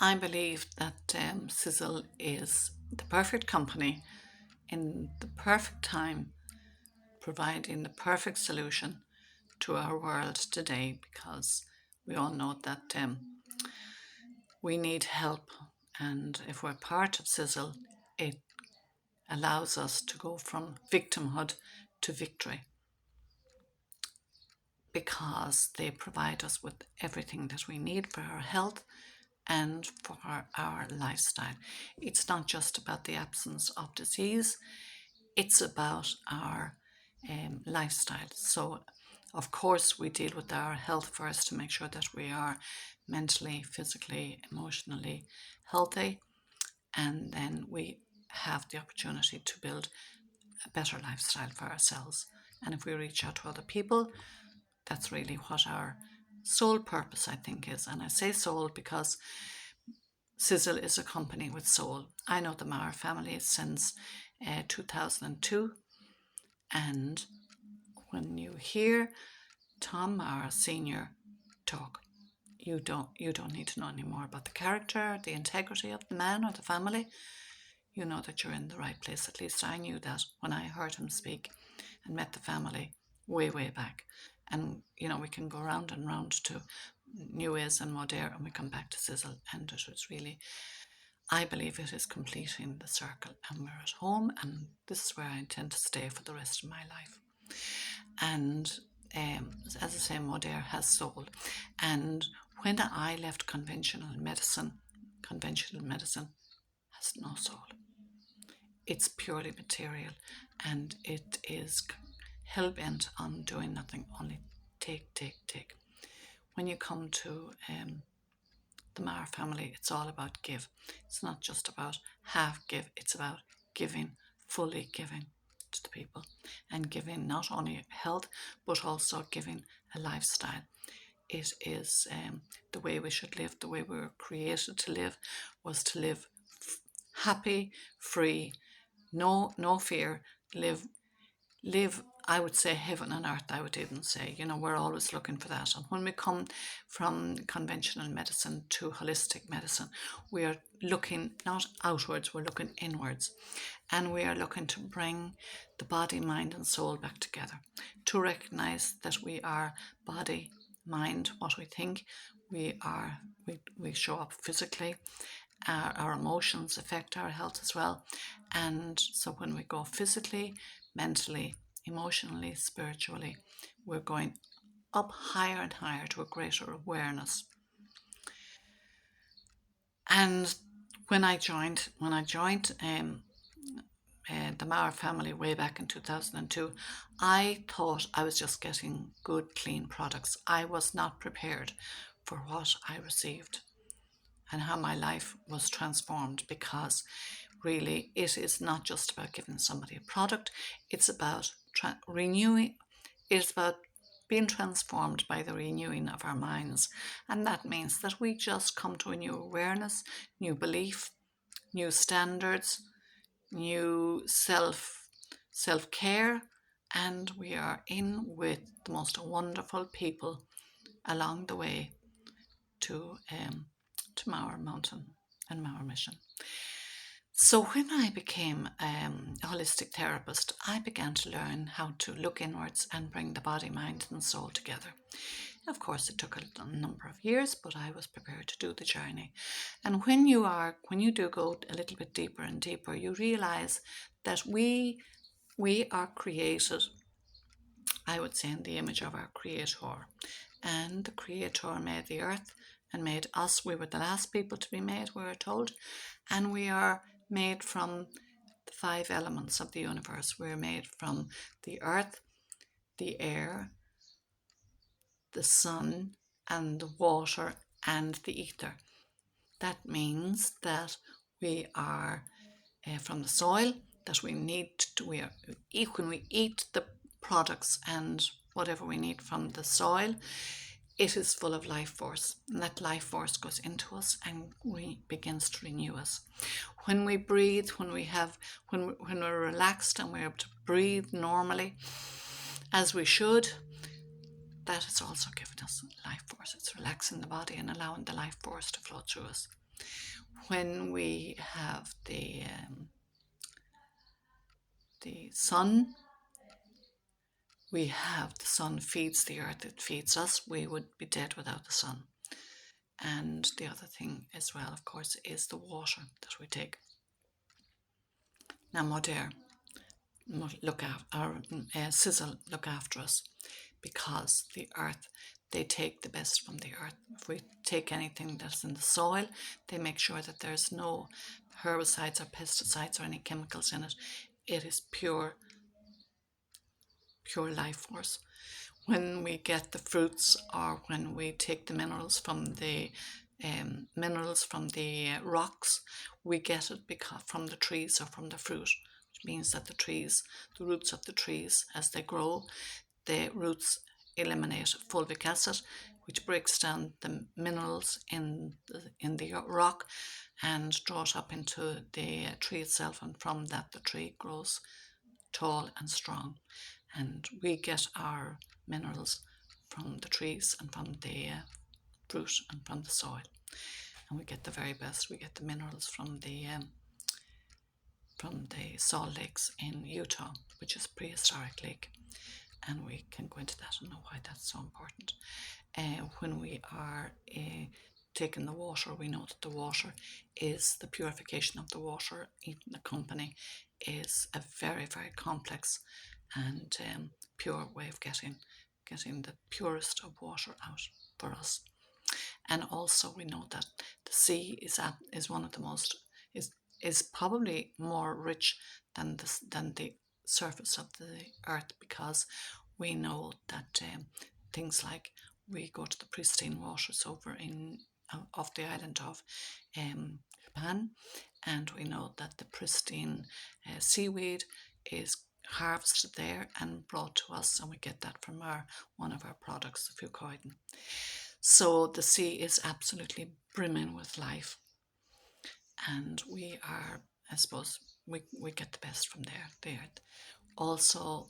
I believe that Sizzle is the perfect company in the perfect time, providing the perfect solution to our world today because we all know that we need help. And if we're part of Sizzle, it allows us to go from victimhood to victory because they provide us with everything that we need for our health and for our lifestyle. It's not just about the absence of disease, it's about our lifestyle. So, of course, we deal with our health first to make sure that we are mentally, physically, emotionally healthy, and then we have the opportunity to build a better lifestyle for ourselves. And if we reach out to other people, that's really what our sole purpose, I think, is. And I say soul because Sizzle is a company with soul. I know the Maher family since 2002, and when you hear Tom Maher Senior talk, you don't need to know any more about the character, the integrity of the man or the family. You know that you're in the right place. At least I knew that when I heard him speak and met the family way back. And we can go round and round to Newiz and Modair, and we come back to Sizzle, and it was really, I believe it is completing the circle, and we're at home, and this is where I intend to stay for the rest of my life. And as I say, Modair has soul. And when I left conventional medicine has no soul. It's purely material, and it is hell bent on doing nothing, only take. When you come to the Maher family, it's all about give. It's not just about half give, it's about giving, fully giving to the people, and giving not only health but also giving a lifestyle. It is the way we should live, the way we were created to live, was to live happy, free, no fear, live, I would say, heaven on earth. I would even say, we're always looking for that. And when we come from conventional medicine to holistic medicine, we are looking not outwards, we're looking inwards. And we are looking to bring the body, mind, and soul back together, to recognize that we are body, mind, what we think. We show up physically. Our emotions affect our health as well. And so when we go physically, mentally, emotionally, spiritually, we're going up higher and higher to a greater awareness. And when I joined the Maher family way back in 2002, I thought I was just getting good, clean products. I was not prepared for what I received and how my life was transformed, because really it is not just about giving somebody a product, it's about renewing, it's about being transformed by the renewing of our minds. And that means that we just come to a new awareness, new belief, new standards, new self-care, and we are in with the most wonderful people along the way to Maher Mountain and Maher Mission. So when I became a holistic therapist, I began to learn how to look inwards and bring the body, mind, and soul together. Of course, it took a number of years, but I was prepared to do the journey. And when you do go a little bit deeper and deeper, you realize that we are created, I would say, in the image of our Creator. And the Creator made the earth and made us. We were the last people to be made, we were told. And we are made from the 5 elements of the universe. We're made from the earth, the air, the sun, and the water, and the ether. That means that we are from the soil, that when we eat the products and whatever we need from the soil, it is full of life force, and that life force goes into us and begins to renew us. When we breathe, when we're relaxed and we're able to breathe normally as we should, that is also giving us life force. It's relaxing the body and allowing the life force to flow through us. When we have the sun, we have the sun feeds the earth, it feeds us. We would be dead without the sun. And the other thing as well, of course, is the water that we take. Now, Modair Sizzle look after us, because the earth, they take the best from the earth. If we take anything that's in the soil, they make sure that there's no herbicides or pesticides or any chemicals in it. It is pure life force. When we get the fruits, or when we take the minerals from the rocks, we get it from the trees or from the fruit, which means that the roots of the trees, as they grow, the roots eliminate fulvic acid, which breaks down the minerals in the rock and draw it up into the tree itself, and from that the tree grows tall and strong. And we get our minerals from the trees and from the fruit and from the soil, and we get the very best. We get the minerals from the Salt Lakes in Utah, which is a prehistoric lake, and we can go into that and know why that's so important. When we are taking the water, we know that the water is the purification of the water. Eating the company is a very, very complex and pure way of getting the purest of water out for us. And also we know that the sea is one of the most is probably more rich than the surface of the earth, because we know that things like, we go to the pristine waters over off the island of Japan, and we know that the pristine seaweed is harvested there and brought to us, and we get that from one of our products, the fucoidan. So the sea is absolutely brimming with life, and we are, I suppose, we get the best from there, the earth. Also,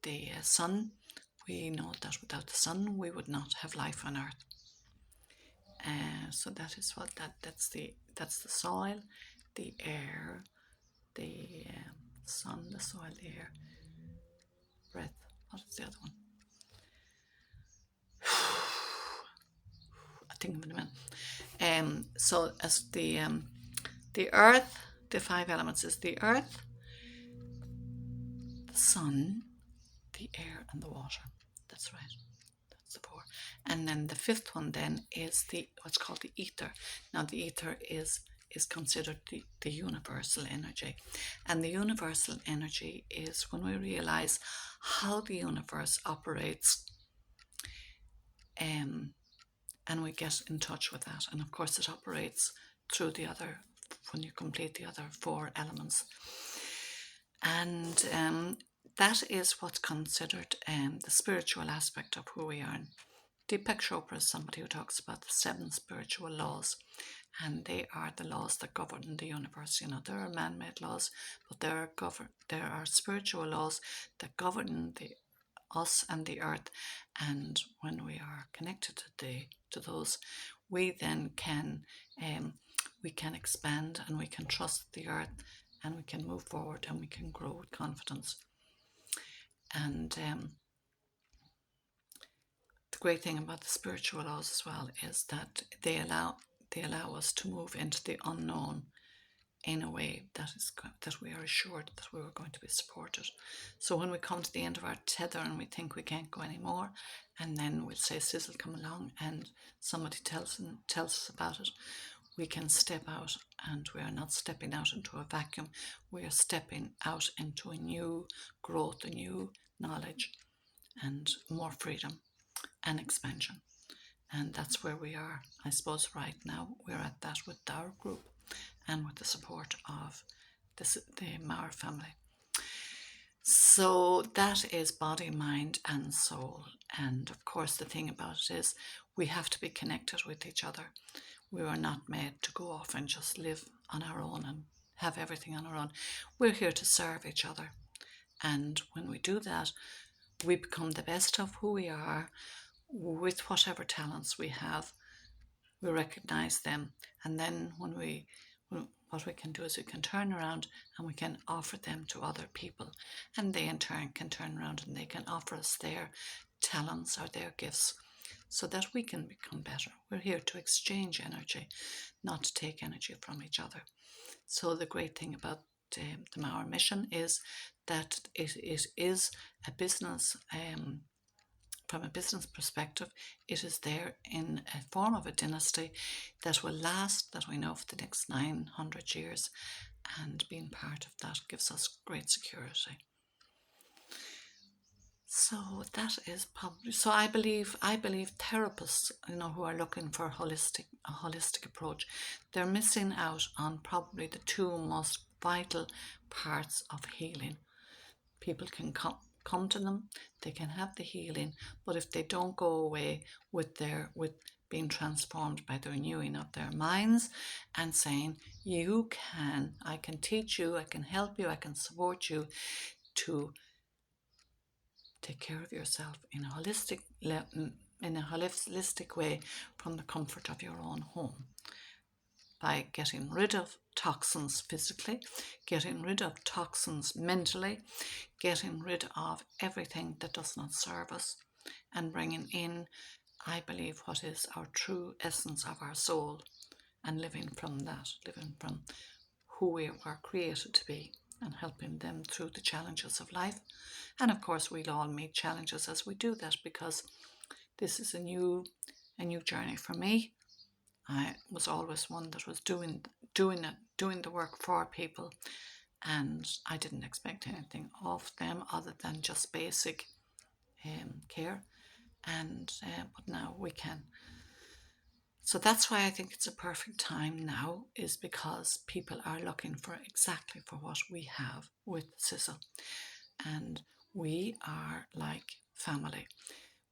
the sun, we know that without the sun we would not have life on earth. So that is what that's the soil, the air, the sun, the soil, the air, breath. What is the other one? I think of it in a minute. So as the earth, the 5 elements is the earth, the sun, the air, and the water. That's right. That's the 4. And then the 5th one then is what's called the ether. Now the ether is considered the universal energy. And the universal energy is when we realize how the universe operates, and we get in touch with that. And of course it operates through when you complete the other 4 elements. And that is what's considered the spiritual aspect of who we are. Deepak Chopra is somebody who talks about the 7 spiritual laws, and they are the laws that govern the universe. You know, there are man-made laws, but there are spiritual laws that govern us and the earth. And when we are connected to those, we then can expand, and we can trust the earth, and we can move forward, and we can grow with confidence. And the great thing about the spiritual laws as well is that they allow us to move into the unknown in a way that we are assured that we are going to be supported. So when we come to the end of our tether and we think we can't go anymore, and then we'll say, Sizzle, come along, and somebody tells us about it, we can step out, and we are not stepping out into a vacuum. We are stepping out into a new growth, a new knowledge, and more freedom and expansion. And that's where we are, I suppose, right now. We're at that with our group and with the support of the Mauer family. So that is body, mind, and soul. And of course, the thing about it is we have to be connected with each other. We were not made to go off and just live on our own and have everything on our own. We're here to serve each other. And when we do that, we become the best of who we are with whatever talents we have. we recognize them, and then what we can do is we can turn around and we can offer them to other people, and they in turn can turn around and they can offer us their talents or their gifts so that we can become better. We're here to exchange energy, not to take energy from each other. So the great thing about the Mauer mission is that it is a business. From a business perspective, it is there in a form of a dynasty that will last, that we know, for the next 900 years, and being part of that gives us great security. So that is probably, so I believe therapists, who are looking for a holistic approach, they're missing out on probably the two most vital parts of healing. People can come to them, they can have the healing, but if they don't go away with being transformed by the renewing of their minds and saying, I can teach you, I can help you, I can support you to take care of yourself in a holistic way from the comfort of your own home, by getting rid of toxins physically, getting rid of toxins mentally, getting rid of everything that does not serve us, and bringing in, I believe, what is our true essence of our soul, and living from that, living from who we are created to be, and helping them through the challenges of life. And of course, we'll all meet challenges as we do that, because this is a new journey for me. I was always one that was doing the work for people, and I didn't expect anything of them other than just basic care. And but now we can. So that's why I think it's a perfect time now, is because people are looking for exactly for what we have with Sizzle. And we are like family.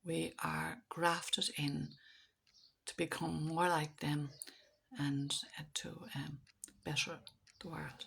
We are grafted in to become more like them, and to better the world.